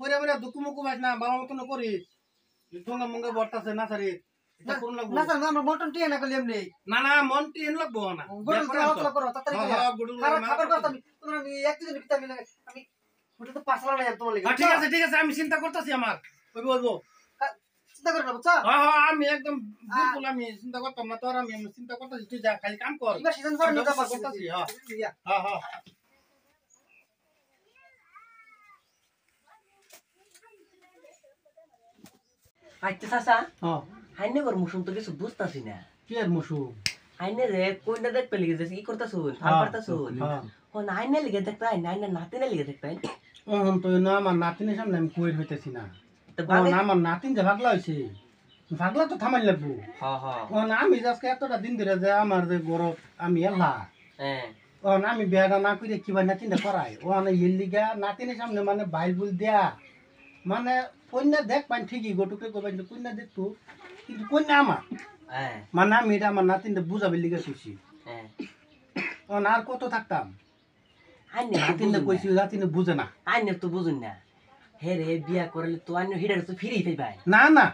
পরে আমরা দুকুমুকু বাজ না ভালো মতন করি ঠোঙ্গা মুঙ্গা বর্তাছে না সারি এটা কোন লাগবো না স্যার আমরা মটন টিয়ে না করলে এমনি না না মন টিন লাগবো না গরুল খাওয়া করো তাড়াতাড়ি হ্যাঁ গুড়ুল খাবার কথা তোমরা আমি একদিন ভিটামিন আমি ওটা তো পাঁচলা নাই তোমার লাগি ঠিক আছে আমি চিন্তা করতেছি আমার ওই বলবো চিন্তা করো না বাচ্চা হ্যাঁ আমি একদম বিলকুল আমি চিন্তা করতাম না তোর আমি চিন্তা করতেছি তুই যা খালি কাম কর এবার সিজন ফর নিতে পারছিস করতেছি হ্যাঁ আইতে চাচা হ্যাঁ হাইনে কর মুসুম তো কিছু বুঝতাছি না কি আর মুসু হাইনে রে কোনটা দেখ পেলে গেছে কি করতাছুন ফাল পারতাছুন ও হাইনে লিগে দেখতে হাইনে নাতিনে লিগে দেখতে ওহন তো না আমার নাতিনের সামনে আমি কই হইতেছি না তো ও না আমার নাতিন যে ভাগলা হইছে ভাগলা তো থামাই লাগবো হ্যাঁ হ্যাঁ ও না আমি আজকে এতটা দিন ধরে যে আমার যে বড় আমি এলা হ্যাঁ ও না আমি বিয়াটা না করে কিবা নাতিনটা করাই ও না এর লিগা নাতিনের সামনে মানে বাইল বুল দেয়া মানে কন্যা দেখ পাই ঠিকই গোটুকে গোবাই কন্যা দেখতো কিন্তু কন্যা আমার হ্যাঁ মানে আমি এটা আমার নাতিনটা বুঝাবে লিগে শুছি হ্যাঁ ও না আর কত থাকতাম হাইনে নাতিনটা কইছি নাতিনে বুঝে না হাইনে তো বুঝুন না হে রে বিয়া করলে তো আইনে হিডার তো ফিরি পাইবাই না না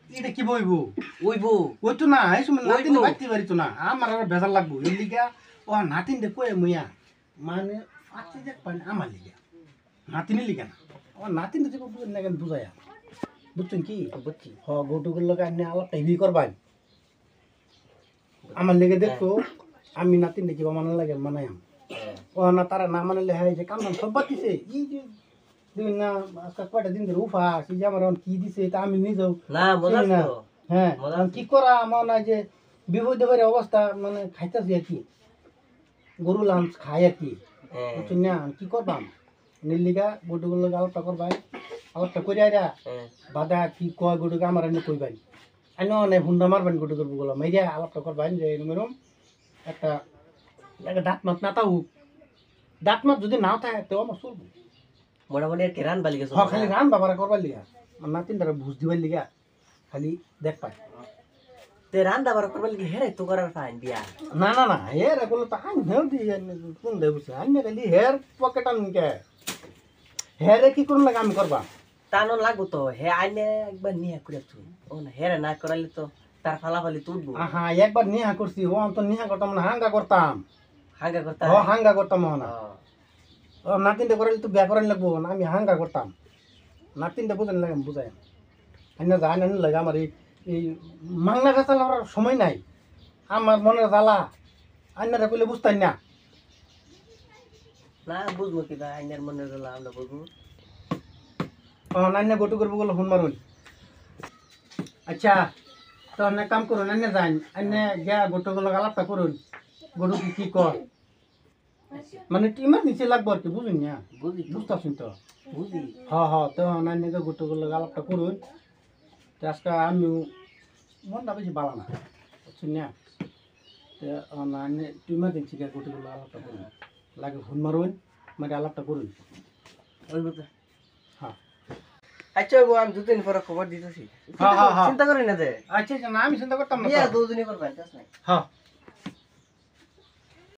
এটা কি বইবো ওইবো ওই তো না এই সময় নাতিন বাড়তে পারিত না আমার আর বেজার লাগবো এর লিগা ও নাতিন দে কয়ে মুইয়া মানে পাচ্ছি দেখ পাই আমার লিগা নাতিনের লিগা না আমার নাতিন যে বুঝেন না কেন বুঝায়া বুঝছেন কি বুঝছি হ গৌটুকুর লোক আপনি আলাপ টাইভি করবেন আমার লেগে দেখতো আমি নাতিন দেখি মানা লাগে মানায়াম ও না তারা না মানালে হয় যে কাম সব বাতিছে এই যে দিন না আজকে কয়টা দিন ধরে উফা সেই যে আমার কি দিছে তা আমি নিজেও না মজা না তো হ্যাঁ কি করা আমার না যে বিপদে বাড়ি অবস্থা মানে খাইতেছি আর কি গরু লাঞ্চ খাই আর কি বুঝছেন না কি করবাম নীলিকা গরুগুলো আলাপটা করবাই আলাপটা করে আইরা বাদা কি কয় গরুকে আমার এনে কইবাই আইন অনেক হুন্ডা মারবেন গরু গরুগুলো মাইরা আলাপটা করবাই যে এরম এরম একটা দাঁত মাত না তাও দাঁত মাত যদি নাও থাকে তো আমার চলবো মোটামুটি আর কেরান বালি গেছে খালি রান বাবারা করবার লিগা আমার নাতিনটারে বুঝ দিবার লিগা খালি দেখ পাই তে রান্দা বার করবার লাগি হেরে তো করার ফাইন বিয়া না না না হের এগুলো তো আইন হেও দি কোন দে বুঝছে আইন খালি হের পকেট আনকে হেরে কি করুন লাগে আমি করবা টানো লাগবো তো হে আইনে একবার নিয়ে করে তুই ও না হেরে না করাইলে তো তার ফালাফালি তুলবো আহা একবার নিহা করছি ও তো নিহা করতাম না হাঙ্গা করতাম হাঙ্গা করতে ও হাঙ্গা করতাম না ও নাতিনটা করাইলে তো বিয়া করাই লাগবো না আমি হাঙ্গা করতাম নাতিনটা বুঝেন লাগে বুঝাই আইনা যা আইন লাগে আমার এই মাংনা গাছ চালার সময় নাই আমার মনের জ্বালা আইনারা কইলে বুঝতাই না না বুঝবো কি না আইনের মনে হলো আমরা বুঝবো নান্য গোটু করবো বলে ফোন মারুন আচ্ছা তো অন্য কাম করুন নান্য যান অন্য গিয়া গোটুগুলো আলাপটা করুন গরু কি কর মানে ইমার্জেন্সি লাগবো আর কি বুঝুন না বুঝি বুঝতেছুন তো বুঝি তো নান্যকে গোটুগুলো আলাপটা করুন তো আজকে আমিও মনটা বেশি ভালো না বুঝছেন না তো নান্য ইমার্জেন্সি গিয়া গোটুগুলো আলাপটা করুন লাগে ফোন মারুন মানে আলাপটা করুন ওই কথা হ্যাঁ আচ্ছা আমি দুদিন পরে খবর দিতেছি হ্যাঁ। চিন্তা করি না যে আচ্ছা না আমি চিন্তা করতাম না বিয়া দুদিনই করবেন হ্যাঁ